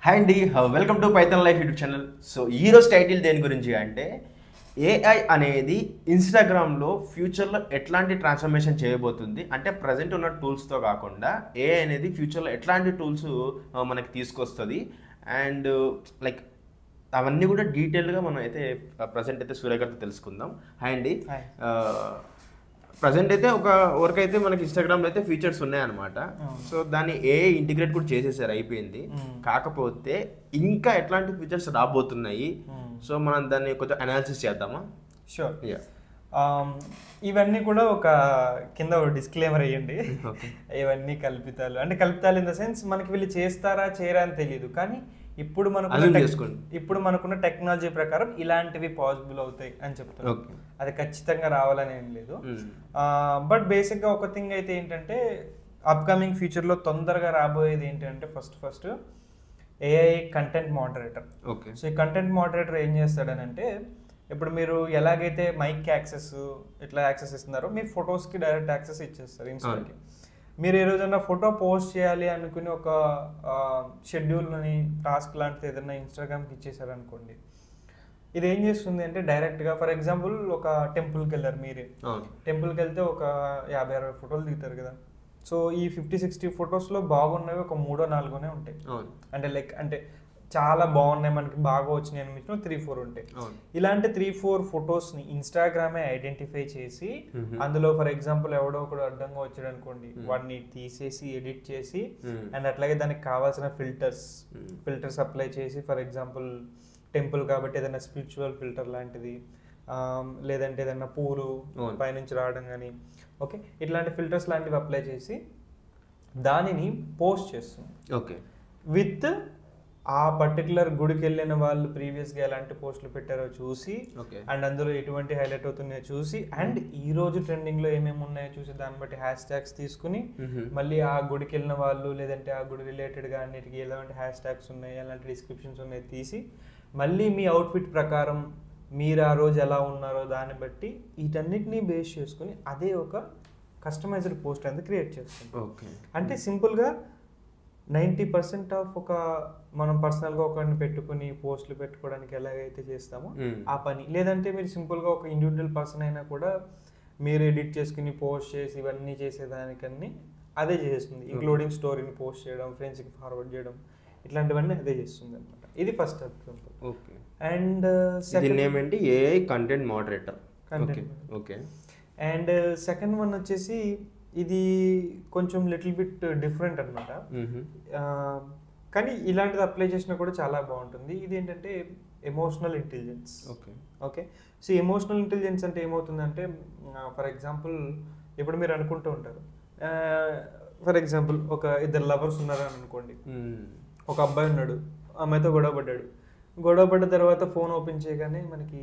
Hi అండి, welcome to Python life YouTube channel. So ఈరోజు title దేని గురించి అంటే ఏఐ అనేది ఇన్స్టాగ్రామ్లో ఫ్యూచర్లో ఎట్లాంటి ట్రాన్స్ఫర్మేషన్ చేయబోతుంది అంటే ప్రజెంట్ ఉన్న టూల్స్తో కాకుండా ఏఐ అనేది ఫ్యూచర్లో ఎట్లాంటి టూల్స్ మనకి తీసుకొస్తుంది అండ్ లైక్ అవన్నీ కూడా డీటెయిల్గా మనం అయితే ప్రజెంట్ అయితే సూర్య గారితో తెలుసుకుందాం. హాయ్ అండి. ప్రజెంట్ అయితే ఒక వర్క్ అయితే మనకి ఇన్స్టాగ్రామ్లో అయితే ఫీచర్స్ ఉన్నాయన్నమాట. సో దాన్ని ఏఐ ఇంటిగ్రేట్ కూడా చేసేసారు, అయిపోయింది. కాకపోతే ఇంకా ఎట్లాంటి ఫీచర్స్ రాబోతున్నాయి, సో మనం దాన్ని కొంచెం అనాలిసిస్ చేద్దామా? షూర్. ఇవన్నీ కూడా ఒక కింద ఒక డిస్క్లైమర్ అయ్యండి. ఇవన్నీ కల్పితాలు, అంటే కల్పితాలు ఇన్ ద సెన్స్ మనకి వీళ్ళు చేస్తారా చేయరా అని తెలియదు, కానీ ఇప్పుడు మనకున్న టెక్నాలజీ ప్రకారం ఇలాంటివి పాసిబుల్ అవుతాయి అని చెప్తాను. అది ఖచ్చితంగా రావాలని ఏం లేదు. బట్ బేసిక్గా ఒక థింగ్ అయితే ఏంటంటే అప్కమింగ్ ఫ్యూచర్లో తొందరగా రాబోయేది ఏంటంటే first AI content moderator. So ఈ కంటెంట్ మోడరేటర్ ఏం చేస్తాడని అంటే, ఇప్పుడు మీరు ఎలాగైతే మైక్ యాక్సెస్ ఇట్లా యాక్సెస్ ఇస్తున్నారో మీ ఫొటోస్కి డైరెక్ట్ యాక్సెస్ ఇచ్చేస్తారు ఇన్స్టాకి. మీరు ఏ రోజన్నా ఫోటో పోస్ట్ చేయాలి అనుకుని ఒక షెడ్యూల్ని టాస్క్ లాంటిది ఏదైనా ఇన్స్టాగ్రామ్కి ఇచ్చేసారనుకోండి, ఇది ఏం చేస్తుంది అంటే డైరెక్ట్గా ఫర్ ఎగ్జాంపుల్ ఒక టెంపుల్కి వెళ్ళారు, మీరే టెంపుల్కి వెళ్తే ఒక 50-60 ఫోటోలు దిగుతారు కదా. సో ఈ 50-60 ఫొటోస్లో బాగున్నవి ఒక 3-4 ఉంటాయి. అంటే చాలా బాగున్నాయి, మనకి బాగా వచ్చినాయి అనిపించిన 3-4 ఉంటాయి. ఇలాంటి 3-4 ఫొటోస్ని ఇన్స్టాగ్రామే ఐడెంటిఫై చేసి అందులో ఫర్ ఎగ్జాంపుల్ ఎవడో ఒకడు అడ్డంగా వచ్చాడు అనుకోండి, వాడిని తీసేసి ఎడిట్ చేసి అండ్ అట్లాగే దానికి కావాల్సిన ఫిల్టర్స్ అప్లై చేసి, ఫర్ ఎగ్జాంపుల్ టెంపుల్ కాబట్టి ఏదైనా స్పిరిచువల్ ఫిల్టర్ లాంటిది, లేదంటే ఏదైనా పూలు పైనుంచి రావడం కానీ, ఓకే, ఇట్లాంటి ఫిల్టర్స్ లాంటివి అప్లై చేసి దానిని పోస్ట్ చేస్తుంది. ఓకే, విత్ ఆ పర్టికులర్ గుడికి వెళ్ళిన వాళ్ళు ప్రీవియస్గా ఎలాంటి పోస్టులు పెట్టారో చూసి అండ్ అందులో ఎటువంటి హైలైట్ అవుతున్నాయో చూసి అండ్ ఈ రోజు ట్రెండింగ్లో ఏమేమి ఉన్నాయో చూసి దాన్ని బట్టి హ్యాష్ ట్యాగ్స్ తీసుకుని మళ్ళీ ఆ గుడికి వెళ్ళిన వాళ్ళు లేదంటే ఆ గుడి రిలేటెడ్గా అన్నిటికీ ఎలాంటి హ్యాష్ ట్యాగ్స్ ఉన్నాయి, ఎలాంటి డిస్క్రిప్షన్స్ ఉన్నాయి తీసి మళ్ళీ మీ అవుట్ఫిట్ ప్రకారం మీరు ఆ రోజు ఎలా ఉన్నారో దాన్ని బట్టి వీటన్నిటినీ బేస్ చేసుకుని అదే ఒక కస్టమైజ్డ్ పోస్ట్ అనేది క్రియేట్ చేస్తుంది. అంటే సింపుల్గా 90% ఆఫ్ ఒక మనం పర్సనల్గా ఒకరిని పెట్టుకుని పోస్టులు పెట్టుకోవడానికి ఎలాగైతే చేస్తామో ఆ పని, లేదంటే మీరు సింపుల్గా ఒక ఇండివిజువల్ పర్సన్ అయినా కూడా మీరు ఎడిట్ చేసుకుని పోస్ట్ చేసి ఇవన్నీ చేసేదానికన్నీ అదే చేస్తుంది. ఇంక్లూడింగ్ స్టోరీని పోస్ట్ చేయడం, ఫ్రెండ్స్కి ఫార్వర్డ్ చేయడం, ఇట్లాంటివన్నీ అదే చేస్తుంది అనమాట. ఇది first example. Okay, and second ఏమంటే AI content moderator. Okay, and second one వచ్చేసి ఇది కొంచెం లిటిల్ బిట్ డిఫరెంట్ అనమాట, కానీ ఇలాంటిది అప్లై చేసినా కూడా చాలా బాగుంటుంది. ఇది ఏంటంటే emotional intelligence. Okay, so emotional intelligence అంటే ఏమవుతుందంటే ఫర్ ఎగ్జాంపుల్ ఇప్పుడు మీరు అనుకుంటూ ఉంటారు, ఫర్ ఎగ్జాంపుల్ ఒక 2 లవర్స్ ఉన్నారని అనుకోండి. ఒక అబ్బాయి ఉన్నాడు, అమ్మాయితో గొడవ పడ్డ తర్వాత ఫోన్ ఓపెన్ చేయగానే మనకి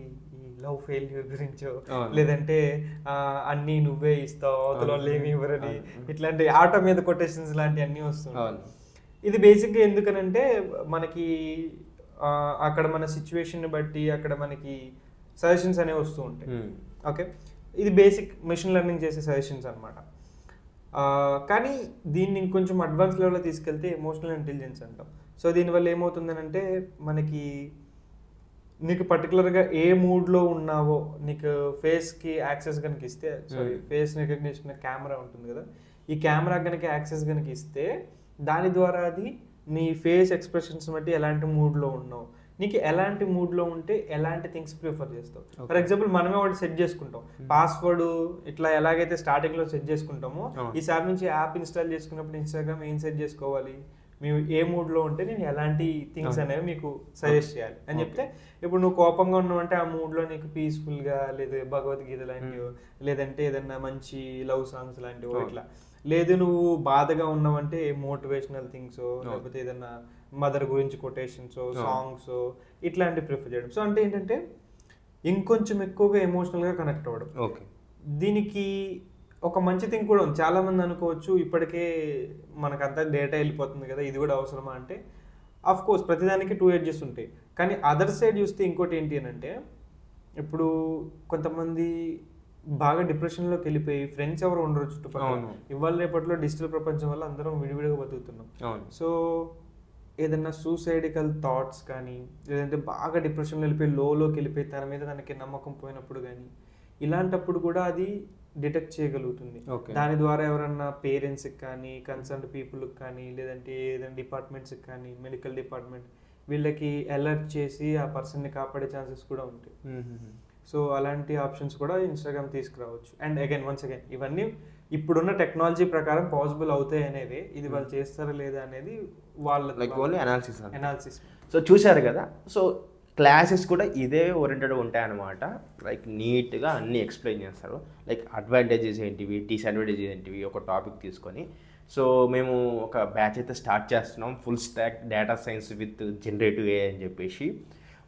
లవ్ ఫెయిల్యూర్ గురించో లేదంటే అన్నీ నువ్వే ఇస్తావు అవతల వాళ్ళు ఏమి ఇవ్వరని ఇట్లాంటి ఆటో మీద కొటేషన్స్ లాంటి అన్నీ వస్తున్నాయి. ఇది బేసిక్గా ఎందుకనంటే మనకి అక్కడ మన సిచ్యువేషన్ బట్టి అక్కడ మనకి సజెషన్స్ అనేవి వస్తూ ఉంటాయి. ఓకే, ఇది బేసిక్ మెషిన్ లెర్నింగ్ చేసే సజెషన్స్ అనమాట. కానీ దీన్ని ఇంకొంచెం అడ్వాన్స్ లెవెల్లో తీసుకెళ్తే ఎమోషనల్ ఇంటెలిజెన్స్ అంటాం. సో దీనివల్ల ఏమవుతుందనంటే మనకి నీకు పర్టికులర్గా ఏ మూడ్లో ఉన్నావో నీకు ఫేస్కి యాక్సెస్ కనుక ఇస్తే, ఫేస్ రికగ్నిషన్ కెమెరా ఉంటుంది కదా, ఈ కెమెరా కనుక యాక్సెస్ కనుక ఇస్తే దాని ద్వారా అది నీ ఫేస్ ఎక్స్ప్రెషన్స్ బట్టి ఎలాంటి మూడ్లో ఉన్నావు, నీకు ఎలాంటి మూడ్లో ఉంటే ఎలాంటి థింగ్స్ ప్రిఫర్ చేస్తావు. ఫర్ ఎగ్జాంపుల్ మనమే ఒకటి సెట్ చేసుకుంటాం, పాస్వర్డ్ ఇట్లా ఎలాగైతే స్టార్టింగ్లో సెట్ చేసుకుంటామో ఈసారి నుంచి యాప్ ఇన్స్టాల్ చేసుకున్నప్పుడు ఇన్స్టాగ్రామ్ ఏం సెట్ చేసుకోవాలి, మేము ఏ మూడ్లో ఉంటే నేను ఎలాంటి థింగ్స్ అనేవి మీకు సజెస్ట్ చేయాలి అని చెప్తే, ఇప్పుడు నువ్వు కోపంగా ఉన్నావు అంటే ఆ మూడ్లో నీకు పీస్ఫుల్గా లేదా భగవద్గీత లాంటివో లేదంటే ఏదన్నా మంచి లవ్ సాంగ్స్ లాంటివో ఇట్లా, లేదు నువ్వు బాధగా ఉన్నావంటే మోటివేషనల్ థింగ్స్ లేకపోతే ఏదన్నా మదర్ గురించి కొటేషన్స్ సాంగ్స్ ఇట్లాంటివి ప్రిఫర్ చేయడం. సో అంటే ఏంటంటే ఇంకొంచెం ఎక్కువగా ఎమోషనల్గా కనెక్ట్ అవ్వడం. ఓకే, దీనికి ఒక మంచి థింగ్ కూడా ఉంది. చాలామంది అనుకోవచ్చు ఇప్పటికే మనకంతా డేటా వెళ్ళిపోతుంది కదా, ఇది కూడా అవసరమా అంటే ఆఫ్ కోర్స్ ప్రతిదానికి 2 edges ఉంటాయి. కానీ అదర్ సైడ్ చూస్తే ఇంకోటి ఏంటి అని అంటే, ఇప్పుడు కొంతమంది బాగా డిప్రెషన్లోకి వెళ్ళిపోయి ఫ్రెండ్స్ ఎవరు ఉండరు చుట్టుపక్కల. ఇవాళ రేపట్లో డిజిటల్ ప్రపంచం వల్ల అందరం విడివిడిగా బతుకుతున్నాం. సో ఏదైనా సూసైడికల్ థాట్స్ కానీ, లేదంటే బాగా డిప్రెషన్లో వెళ్ళిపోయి లోకి వెళ్ళిపోయి తన మీద తనకి నమ్మకం పోయినప్పుడు కానీ, ఇలాంటప్పుడు కూడా అది డిటెక్ట్ చేయగలుగుతుంది. దాని ద్వారా ఎవరన్నా పేరెంట్స్కి కానీ, కన్సర్న్డ్ పీపుల్కి కానీ, లేదంటే ఏదైనా డిపార్ట్మెంట్స్కి కానీ, మెడికల్ డిపార్ట్మెంట్ వీళ్ళకి అలర్ట్ చేసి ఆ పర్సన్ని కాపాడే ఛాన్సెస్ కూడా ఉంటాయి. సో అలాంటి ఆప్షన్స్ కూడా ఇన్స్టాగ్రామ్ తీసుకురావచ్చు. అండ్ వన్స్ అగైన్ ఇవన్నీ ఇప్పుడున్న టెక్నాలజీ ప్రకారం పాసిబుల్ అవుతాయి అనేవి, ఇది వాళ్ళు చేస్తారా లేదా అనేది వాళ్ళ అనాలిసిస్. సో చూశారు కదా, సో క్లాసెస్ కూడా ఇదే ఓరియంటెడ్ ఉంటాయన్నమాట. లైక్ నీట్గా అన్నీ ఎక్స్ప్లెయిన్ చేస్తారు. లైక్ అడ్వాంటేజెస్ ఏంటివి, డిసడ్వాంటేజెస్ ఏంటివి ఒక టాపిక్ తీసుకొని. సో మేము ఒక బ్యాచ్ అయితే స్టార్ట్ చేస్తున్నాం, full stack data science with generative AI అని చెప్పేసి.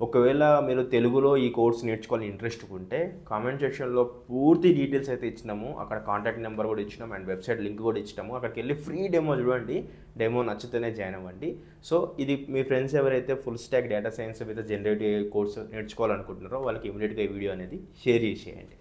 ఒకవేళ మీరు తెలుగులో ఈ కోర్స్ నేర్చుకోవాలని ఇంట్రెస్ట్ ఉంటే కామెంట్ సెక్షన్లో పూర్తి డీటెయిల్స్ అయితే ఇచ్చినాము. అక్కడ కాంటాక్ట్ నెంబర్ కూడా ఇచ్చినాము అండ్ వెబ్సైట్ లింక్ కూడా ఇచ్చినాము. అక్కడికి వెళ్ళి ఫ్రీ డెమో చూడండి, డెమో నచ్చితేనే జాయిన్ అవ్వండి. సో ఇది మీ ఫ్రెండ్స్ ఎవరైతే full stack data science with generative course నేర్చుకోవాలనుకుంటున్నారో వాళ్ళకి ఇమీడియట్గా ఈ వీడియో అనేది షేర్ చేసేయండి.